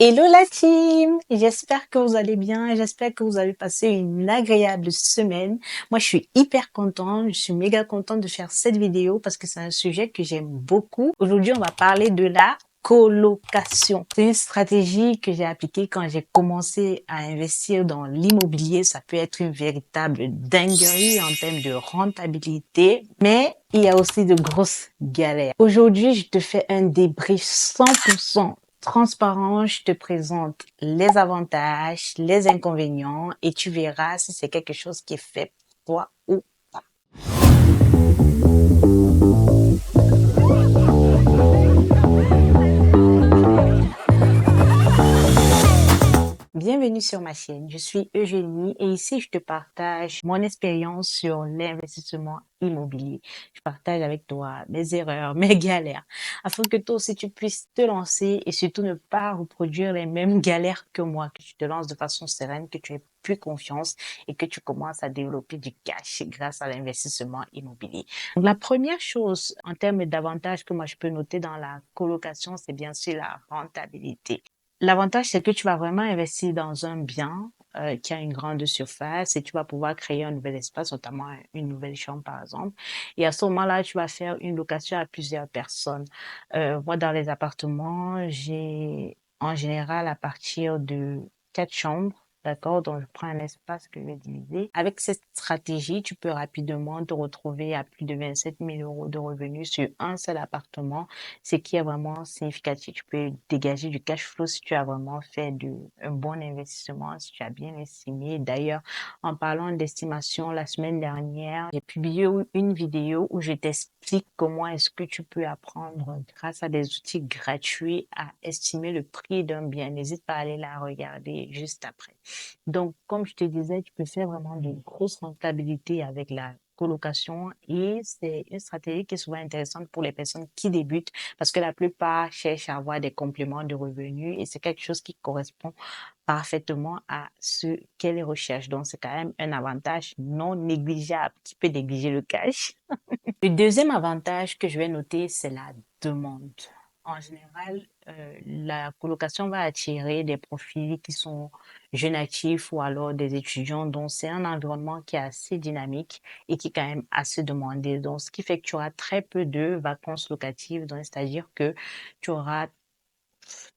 Hello la team! J'espère que vous allez bien, j'espère que vous avez passé une agréable semaine. Moi, je suis hyper contente, je suis méga contente de faire cette vidéo parce que c'est un sujet que j'aime beaucoup. Aujourd'hui, on va parler de la colocation. C'est une stratégie que j'ai appliquée quand j'ai commencé à investir dans l'immobilier. Ça peut être une véritable dinguerie en termes de rentabilité, mais il y a aussi de grosses galères. Aujourd'hui, je te fais un débrief 100% transparent, je te présente les avantages, les inconvénients et tu verras si c'est quelque chose qui est fait pour toi ou pas. Bienvenue sur ma chaîne, je suis Eugénie et ici je te partage mon expérience sur l'investissement immobilier. Je partage avec toi mes erreurs, mes galères, afin que toi aussi tu puisses te lancer et surtout ne pas reproduire les mêmes galères que moi, que tu te lances de façon sereine, que tu aies plus confiance et que tu commences à développer du cash grâce à l'investissement immobilier. Donc la première chose en termes d'avantages que moi je peux noter dans la colocation, c'est bien sûr la rentabilité. L'avantage, c'est que tu vas vraiment investir dans un bien qui a une grande surface et tu vas pouvoir créer un nouvel espace, notamment une nouvelle chambre, par exemple. Et à ce moment-là, tu vas faire une location à plusieurs personnes. Moi, dans les appartements, j'ai en général à partir de 4 chambres. D'accord? Donc, je prends un espace que je vais diviser. Avec cette stratégie, tu peux rapidement te retrouver à plus de 27 000 euros de revenus sur un seul appartement, ce qui est vraiment significatif. Tu peux dégager du cash flow si tu as vraiment fait un bon investissement, si tu as bien estimé. D'ailleurs, en parlant d'estimation, la semaine dernière, j'ai publié une vidéo où je t'explique comment est-ce que tu peux apprendre grâce à des outils gratuits à estimer le prix d'un bien. N'hésite pas à aller la regarder juste après. Donc, comme je te disais, tu peux faire vraiment de grosses rentabilités avec la colocation et c'est une stratégie qui est souvent intéressante pour les personnes qui débutent parce que la plupart cherchent à avoir des compléments de revenus et c'est quelque chose qui correspond parfaitement à ce qu'elles recherchent. Donc, c'est quand même un avantage non négligeable qui peut négliger le cash. Le deuxième avantage que je vais noter, c'est la demande. En général, la colocation va attirer des profils qui sont jeunes actifs ou alors des étudiants. Donc, c'est un environnement qui est assez dynamique et qui est quand même assez demandé. Donc, ce qui fait que tu auras très peu de vacances locatives. Donc, c'est-à-dire que tu auras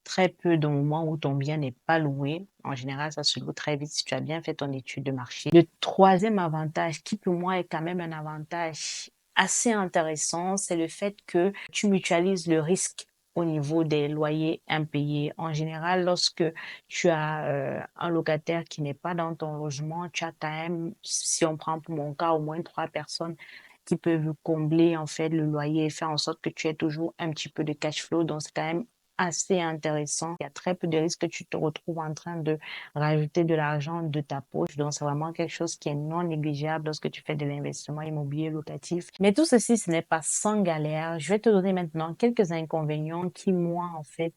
très peu de moments où ton bien n'est pas loué. En général, ça se loue très vite si tu as bien fait ton étude de marché. Le troisième avantage, qui pour moi est quand même un avantage assez intéressant, c'est le fait que tu mutualises le risque au niveau des loyers impayés. En général, lorsque tu as un locataire qui n'est pas dans ton logement, tu as quand même, si on prend pour mon cas, au moins 3 personnes qui peuvent combler en fait le loyer et faire en sorte que tu aies toujours un petit peu de cash flow. Donc, c'est quand même assez intéressant. Il y a très peu de risques que tu te retrouves en train de rajouter de l'argent de ta poche. Donc, c'est vraiment quelque chose qui est non négligeable lorsque tu fais de l'investissement immobilier locatif. Mais tout ceci, ce n'est pas sans galère. Je vais te donner maintenant quelques inconvénients qui, moi, en fait,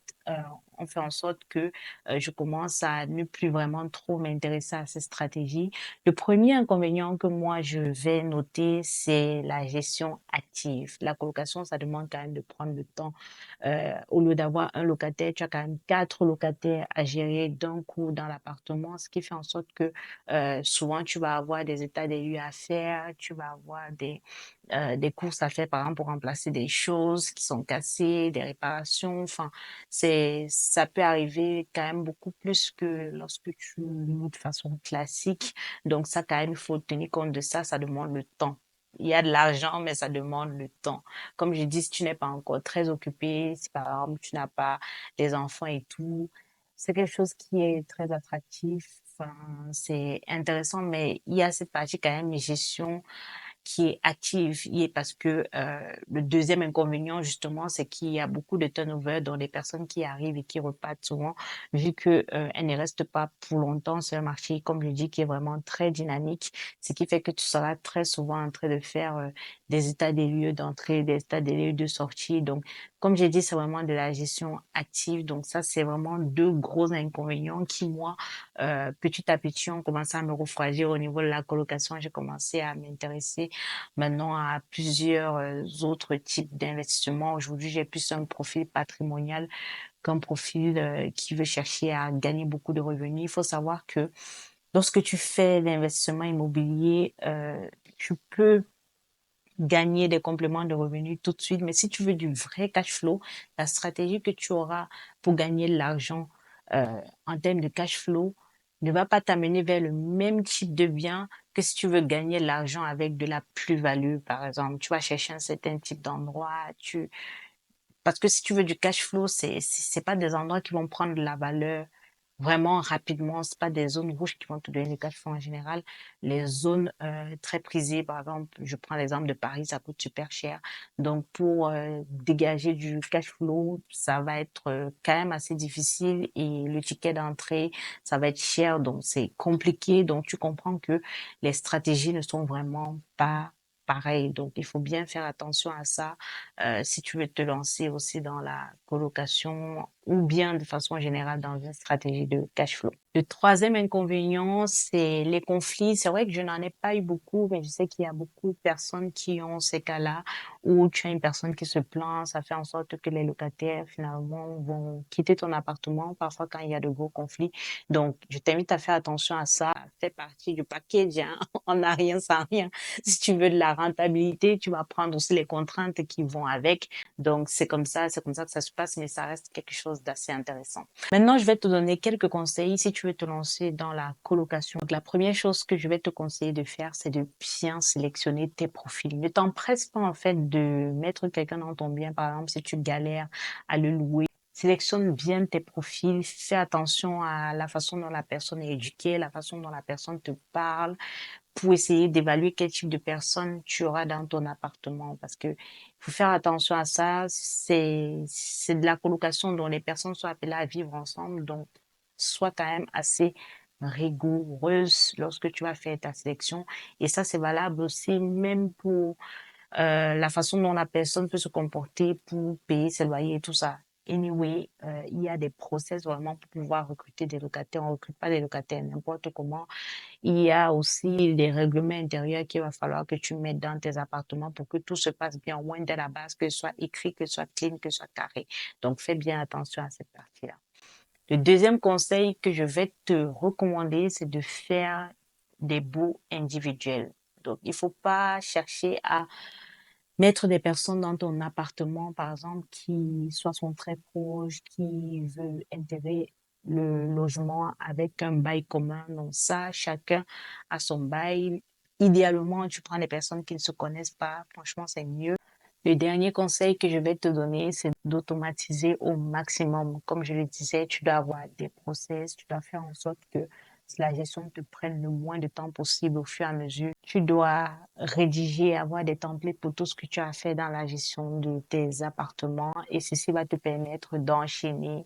ont fait en sorte que je commence à ne plus vraiment trop m'intéresser à ces stratégies. Le premier inconvénient que moi, je vais noter, c'est la gestion active. La colocation, ça demande quand même de prendre le temps au lieu d'avoir un locataire, tu as quand même 4 locataires à gérer d'un coup dans l'appartement, ce qui fait en sorte que souvent tu vas avoir des états des lieux à faire, tu vas avoir des courses à faire, par exemple, pour remplacer des choses qui sont cassées, des réparations. Enfin, ça peut arriver quand même beaucoup plus que lorsque tu loues de façon classique. Donc ça, quand même, il faut tenir compte de ça, ça demande le temps. Il y a de l'argent, mais ça demande le temps. Comme je dis, si tu n'es pas encore très occupé, si par exemple tu n'as pas des enfants et tout, c'est quelque chose qui est très attractif. Enfin, c'est intéressant, mais il y a cette partie quand même gestion qui est active. Parce que le deuxième inconvénient, justement, c'est qu'il y a beaucoup de turnover dans les personnes qui arrivent et qui repartent souvent, vu que elles ne restent pas pour longtemps sur le marché, comme je dis, qui est vraiment très dynamique, ce qui fait que tu seras très souvent en train de faire des états des lieux d'entrée, des états des lieux de sortie. Donc, Comme j'ai dit, c'est vraiment de la gestion active. Donc ça, c'est vraiment deux gros inconvénients qui, moi, petit à petit, ont commencé à me refroidir au niveau de la colocation. J'ai commencé à m'intéresser maintenant à plusieurs autres types d'investissements. Aujourd'hui, j'ai plus un profil patrimonial qu'un profil qui veut chercher à gagner beaucoup de revenus. Il faut savoir que lorsque tu fais l'investissement immobilier, tu peux gagner des compléments de revenus tout de suite. Mais si tu veux du vrai cash flow, la stratégie que tu auras pour gagner de l'argent en termes de cash flow ne va pas t'amener vers le même type de bien que si tu veux gagner de l'argent avec de la plus-value, par exemple. Tu vas chercher un certain type d'endroit, parce que si tu veux du cash flow, c'est pas des endroits qui vont prendre de la valeur vraiment rapidement. C'est pas des zones rouges qui vont te donner du cash flow en général. Les zones très prisées, par exemple, je prends l'exemple de Paris, ça coûte super cher. Donc pour dégager du cash flow, ça va être quand même assez difficile et le ticket d'entrée, ça va être cher, donc c'est compliqué. Donc tu comprends que les stratégies ne sont vraiment pas pareilles. Donc il faut bien faire attention à ça si tu veux te lancer aussi dans la colocation ou bien de façon générale dans une stratégie de cash flow. Le troisième inconvénient, c'est les conflits. C'est vrai que je n'en ai pas eu beaucoup, mais je sais qu'il y a beaucoup de personnes qui ont ces cas-là où tu as une personne qui se plaint, ça fait en sorte que les locataires finalement vont quitter ton appartement parfois quand il y a de gros conflits. Donc, je t'invite à faire attention à ça. Ça fait partie du package, hein. On n'a rien sans rien. Si tu veux de la rentabilité, tu vas prendre aussi les contraintes qui vont avec. Donc, c'est comme ça que ça se passe, mais ça reste quelque chose d'assez intéressant. Maintenant, je vais te donner quelques conseils si tu veux te lancer dans la colocation. Donc, la première chose que je vais te conseiller de faire, c'est de bien sélectionner tes profils. Ne t'empresse pas, en fait, de mettre quelqu'un dans ton bien. Par exemple, si tu galères à le louer, sélectionne bien tes profils, fais attention à la façon dont la personne est éduquée, la façon dont la personne te parle, pour essayer d'évaluer quel type de personne tu auras dans ton appartement. Parce que faut faire attention à ça. C'est de la colocation dont les personnes sont appelées à vivre ensemble. Donc, sois quand même assez rigoureuse lorsque tu vas faire ta sélection. Et ça, c'est valable aussi même pour la façon dont la personne peut se comporter pour payer ses loyers et tout ça. Anyway, il y a des process vraiment pour pouvoir recruter des locataires. On ne recrute pas des locataires n'importe comment. Il y a aussi des règlements intérieurs qu'il va falloir que tu mettes dans tes appartements pour que tout se passe bien, au moins dès la base, que ce soit écrit, que ce soit clean, que ce soit carré. Donc, fais bien attention à cette partie-là. Le deuxième conseil que je vais te recommander, c'est de faire des baux individuels. Donc, il faut pas chercher à mettre des personnes dans ton appartement, par exemple, qui soit sont très proches, qui veulent intégrer le logement avec un bail commun. Donc ça, chacun a son bail. Idéalement, tu prends des personnes qui ne se connaissent pas. Franchement, c'est mieux. Le dernier conseil que je vais te donner, c'est d'automatiser au maximum. Comme je le disais, tu dois avoir des process, tu dois faire en sorte que la gestion te prenne le moins de temps possible au fur et à mesure. Tu dois rédiger, avoir des templates pour tout ce que tu as fait dans la gestion de tes appartements et ceci va te permettre d'enchaîner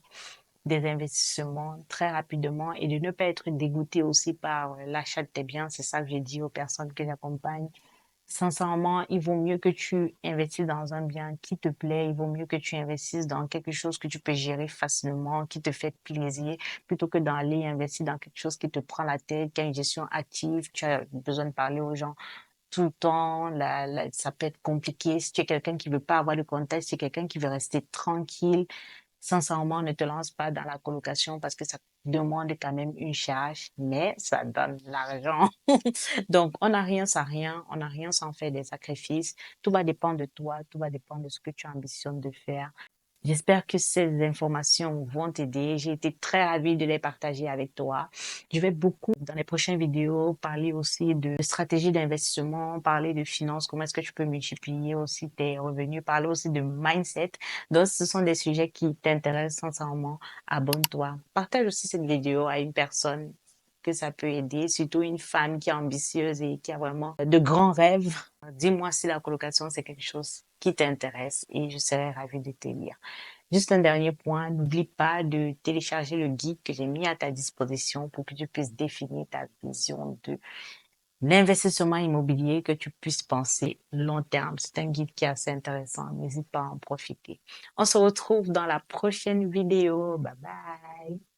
des investissements très rapidement et de ne pas être dégoûté aussi par l'achat de tes biens. C'est ça que j'ai dit aux personnes que j'accompagne. Sincèrement, il vaut mieux que tu investisses dans un bien qui te plaît, il vaut mieux que tu investisses dans quelque chose que tu peux gérer facilement, qui te fait plaisir, plutôt que d'aller investir dans quelque chose qui te prend la tête, qui a une gestion active, tu as besoin de parler aux gens tout le temps, ça peut être compliqué. Si tu es quelqu'un qui veut pas avoir de contact, si tu es quelqu'un qui veut rester tranquille, sincèrement, ne te lance pas dans la colocation parce que ça demande quand même une charge, mais ça donne de l'argent. Donc, on n'a rien sans rien, on n'a rien sans faire des sacrifices. Tout va dépendre de toi, tout va dépendre de ce que tu ambitionnes de faire. J'espère que ces informations vont t'aider. J'ai été très ravie de les partager avec toi. Je vais beaucoup, dans les prochaines vidéos, parler aussi de stratégie d'investissement, parler de finances, comment est-ce que tu peux multiplier aussi tes revenus, parler aussi de mindset. Donc, ce sont des sujets qui t'intéressent sincèrement. Abonne-toi. Partage aussi cette vidéo à une personne que ça peut aider, surtout une femme qui est ambitieuse et qui a vraiment de grands rêves. Dis-moi si la colocation, c'est quelque chose qui t'intéresse et je serai ravie de te lire. Juste un dernier point, n'oublie pas de télécharger le guide que j'ai mis à ta disposition pour que tu puisses définir ta vision de l'investissement immobilier, que tu puisses penser long terme. C'est un guide qui est assez intéressant. N'hésite pas à en profiter. On se retrouve dans la prochaine vidéo. Bye bye.